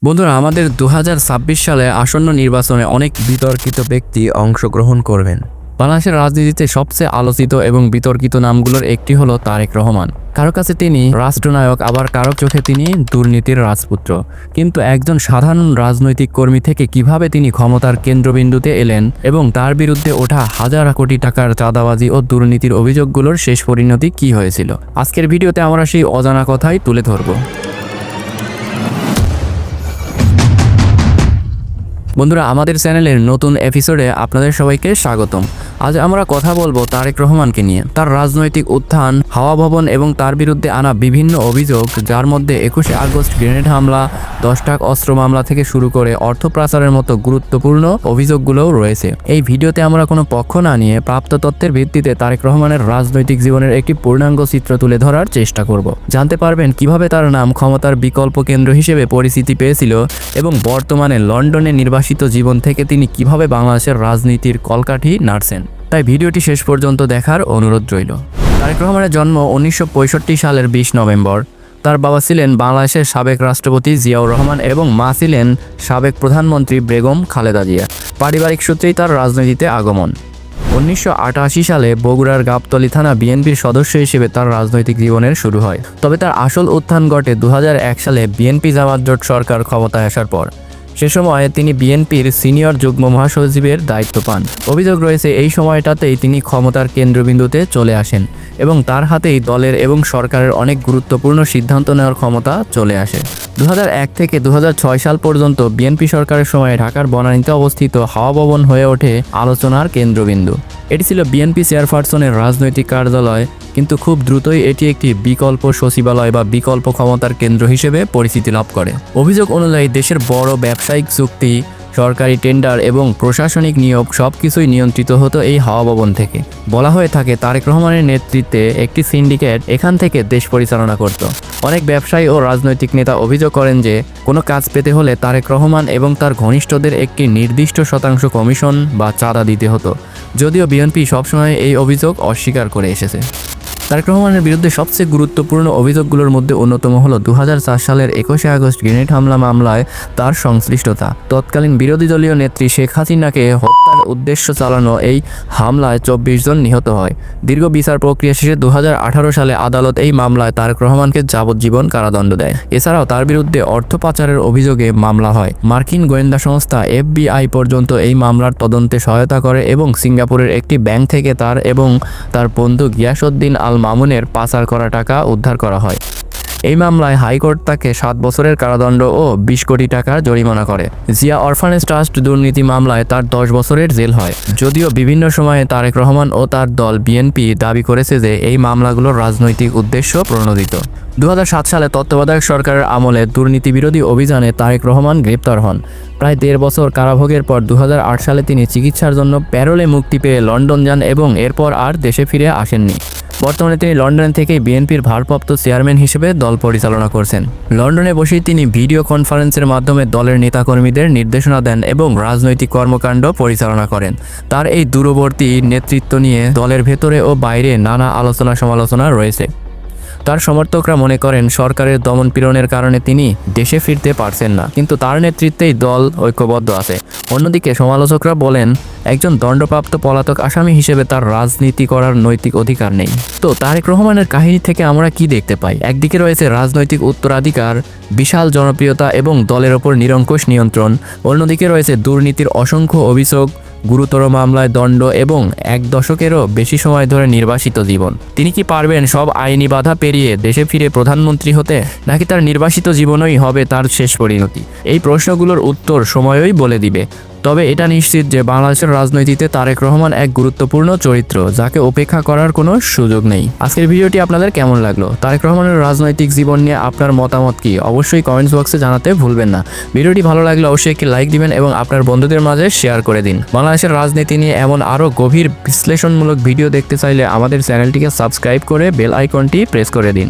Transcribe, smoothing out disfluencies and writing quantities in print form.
বন্ধুরা, আমাদের 2026 সালে আসন্ন নির্বাচনে অনেক বিতর্কিত ব্যক্তি অংশগ্রহণ করবেন। বাংলাদেশের রাজনীতিতে সবচেয়ে আলোচিত এবং বিতর্কিত নামগুলোর একটি হলো তারেক রহমান। কারো কাছে তিনি রাষ্ট্রনায়ক, আবার কারো চোখে তিনি দুর্নীতির রাজপুত্র। কিন্তু একজন সাধারণ রাজনৈতিক কর্মী থেকে কিভাবে তিনি ক্ষমতার কেন্দ্রবিন্দুতে এলেন এবং তার বিরুদ্ধে ওঠা হাজার কোটি টাকার চাঁদাবাজি ও দুর্নীতির অভিযোগগুলোর শেষ পরিণতি কি হয়েছিল, আজকের ভিডিওতে আমরা সেই অজানা কথাই তুলে ধরব। বন্ধুরা, আমাদের চ্যানেলের নতুন এপিসোডে আপনাদের সবাইকে স্বাগতম। আজ আমরা কথা বলবো তারেক রহমানকে নিয়ে, তার রাজনৈতিক উত্থান, হাওয়া ভবন এবং তার বিরুদ্ধে আনা বিভিন্ন অভিযোগ, যার মধ্যে 21শে আগস্ট গ্রেনেড হামলা, 10 টাক অস্ত্র মামলা থেকে শুরু করে অর্থ পাচারের মতো গুরুত্বপূর্ণ অভিযোগগুলোও রয়েছে। এই ভিডিওতে আমরা কোনো পক্ষ না নিয়ে প্রাপ্ত তথ্যের ভিত্তিতে তারেক রহমানের রাজনৈতিক জীবনের একটি পূর্ণাঙ্গ চিত্র তুলে ধরার চেষ্টা করব। জানতে পারবেন কিভাবে তার নাম ক্ষমতার বিকল্প কেন্দ্র হিসেবে পরিচিতি পেয়েছিল এবং বর্তমানে লন্ডনে নির্বাসিত জীবন থেকে তিনি কিভাবে বাংলাদেশের রাজনীতির কলকাঠি নাড়ছেন। তাই ভিডিওটি শেষ পর্যন্ত দেখার অনুরোধ রইল। তারেক রহমানের জন্ম 1965 সালের 20 নভেম্বর। তার বাবা ছিলেন বাংলাদেশের সাবেক রাষ্ট্রপতি জিয়াউর রহমান এবং মা ছিলেন সাবেক প্রধানমন্ত্রী বেগম খালেদা জিয়া। পারিবারিক সূত্রেই তার রাজনীতিতে আগমন। 1988 সালে বগুড়ার গাবতলী থানা বিএনপির সদস্য হিসেবে তার রাজনৈতিক জীবনের শুরু হয়। তবে তার আসল উত্থান ঘটে 2001 সালে বিএনপি জামাত জোট সরকার ক্ষমতায় আসার পর। সে সময়ে তিনি বিএনপির সিনিয়র যুগ্ম মহাসচিবের দায়িত্ব পান। অভিযোগ রয়েছে এই সময়টাতেই তিনি ক্ষমতার কেন্দ্রবিন্দুতে চলে আসেন এবং তার হাতেই দলের এবং সরকারের অনেক গুরুত্বপূর্ণ সিদ্ধান্ত নেওয়ার ক্ষমতা চলে আসে। 2001 থেকে 2006 সাল পর্যন্ত বিএনপি সরকারের সময়ে ঢাকার বনানীতে অবস্থিত হাওয়া ভবন হয়ে ওঠে আলোচনার কেন্দ্রবিন্দু। এটি ছিল বিএনপি চেয়ারপারসনের রাজনৈতিক কার্যালয়, কিন্তু খুব দ্রুতই এটি একটি বিকল্প সচিবালয় বা বিকল্প ক্ষমতার কেন্দ্র হিসেবে পরিচিতি লাভ করে। অভিযোগ অনুযায়ী দেশের বড় ব্যবসায়িক চুক্তি, সরকারি টেন্ডার এবং প্রশাসনিক নিয়োগ সবকিছুই নিয়ন্ত্রিত হতো এই হাওয়া ভবন থেকে। বলা হয়ে থাকে তারেক রহমানের নেতৃত্বে একটি সিন্ডিকেট এখান থেকে দেশ পরিচালনা করত। অনেক ব্যবসায়ী ও রাজনৈতিক নেতা অভিযোগ করেন যে কোনো কাজ পেতে হলে তারেক রহমান এবং তার ঘনিষ্ঠদের একটি নির্দিষ্ট শতাংশ কমিশন বা চাঁদা দিতে হতো, যদিও বিএনপি সবসময় এই অভিযোগ অস্বীকার করে এসেছে। তারেক রহমানের বিরুদ্ধে সবচেয়ে গুরুত্বপূর্ণ অভিযোগগুলোর মধ্যে অন্যতম হল 2004 সালের 21শে আগস্ট গ্রেনেড হামলা মামলায় তার সংশ্লিষ্টতা। তৎকালীন বিরোধী দলীয় নেত্রী শেখ হাসিনাকে হত্যার উদ্দেশ্য চালানো এই হামলায় 24 জন নিহত হয়। দীর্ঘ বিচার প্রক্রিয়া শেষে 2018 সালে আদালত এই মামলায় তারেক রহমানকে যাবজ্জীবন কারাদণ্ড দেয়। এছাড়াও তার বিরুদ্ধে অর্থ পাচারের অভিযোগে মামলা হয়। মার্কিন গোয়েন্দা সংস্থা FBI পর্যন্ত এই মামলার তদন্তে সহায়তা করে এবং সিঙ্গাপুরের একটি ব্যাংক থেকে তার এবং তার বন্ধু গিয়াসউদ্দিন আল মামুনের পাচার করা টাকা উদ্ধার করা হয়। এই মামলায় হাইকোর্ট তাকে 7 বছরের কারাদণ্ড ও 20 কোটি টাকার জরিমানা করে। জিয়া অরফানেজ ট্রাস্ট দুর্নীতি মামলায় তার 10 বছরের জেল হয়। যদিও বিভিন্ন সময়ে তারেক রহমান ও তার দল বিএনপি দাবি করেছে যে এই মামলাগুলোর রাজনৈতিক উদ্দেশ্য প্রণোদিত। 2007 সালে তত্ত্বাবধায়ক সরকারের আমলে দুর্নীতি বিরোধী অভিযানে তারেক রহমান গ্রেপ্তার হন। প্রায় 1.5 বছর কারাভোগের পর 2008 সালে তিনি চিকিৎসার জন্য প্যারোলে মুক্তি পেয়ে লন্ডন যান এবং এরপর আর দেশে ফিরে আসেননি। বর্তমানে তিনি লন্ডন থেকে বিএনপির ভারপ্রাপ্ত চেয়ারম্যান হিসেবে দল পরিচালনা করছেন। লন্ডনে বসেই তিনি ভিডিও কনফারেন্সের মাধ্যমে দলের নেতাকর্মীদের নির্দেশনা দেন এবং রাজনৈতিক কর্মকাণ্ড পরিচালনা করেন। তার এই দূরবর্তী নেতৃত্ব নিয়ে দলের ভেতরে ও বাইরে নানা আলোচনা সমালোচনা রয়েছে। তার সমর্থকরা মনে করেন সরকারের দমনপীড়নের কারণে তিনি দেশে ফিরতে পারছেন না, কিন্তু তার নেতৃত্বেই দল ঐক্যবদ্ধ আছে। অন্যদিকে সমালোচকরা বলেন একজন দণ্ডপ্রাপ্ত পলাতক আসামি হিসেবে তার রাজনীতি করার নৈতিক অধিকার নেই। তো তারেক রহমানের কাহিনী থেকে আমরা কি দেখতে পাই? একদিকে রয়েছে রাজনৈতিক উত্তরাধিকার, বিশাল জনপ্রিয়তা এবং দলের ওপর নিরঙ্কুশ নিয়ন্ত্রণ। অন্যদিকে রয়েছে দুর্নীতির অসংখ্য অভিযোগ, গুরুতর মামলায় দণ্ড এবং 1 দশকেরও বেশি সময় ধরে নির্বাসিত জীবন। তিনি কি পারবেন সব আইনি বাধা পেরিয়ে দেশে ফিরে প্রধানমন্ত্রী হতে, নাকি তার নির্বাসিত জীবনই হবে তার শেষ পরিণতি? এই প্রশ্নগুলোর উত্তর সময়ই বলে দিবে। তবে এটা নিশ্চিত যে বাংলাদেশের রাজনীতিতে তারেক রহমান এক গুরুত্বপূর্ণ চরিত্র, যাকে উপেক্ষা করার কোনো সুযোগ নেই। আজকের ভিডিওটি আপনাদের কেমন লাগলো? তারেক রহমানের রাজনৈতিক জীবন নিয়ে আপনার মতামত কি? অবশ্যই কমেন্টস বক্সে জানাতে ভুলবেন না। ভিডিওটি ভালো লাগলে অবশ্যই একটি লাইক দিবেন এবং আপনার বন্ধুদের মাঝে শেয়ার করে দিন। বাংলাদেশের রাজনীতি নিয়ে এমন আরও গভীর বিশ্লেষণমূলক ভিডিও দেখতে চাইলে আমাদের চ্যানেলটিকে সাবস্ক্রাইব করে বেল আইকনটি প্রেস করে দিন।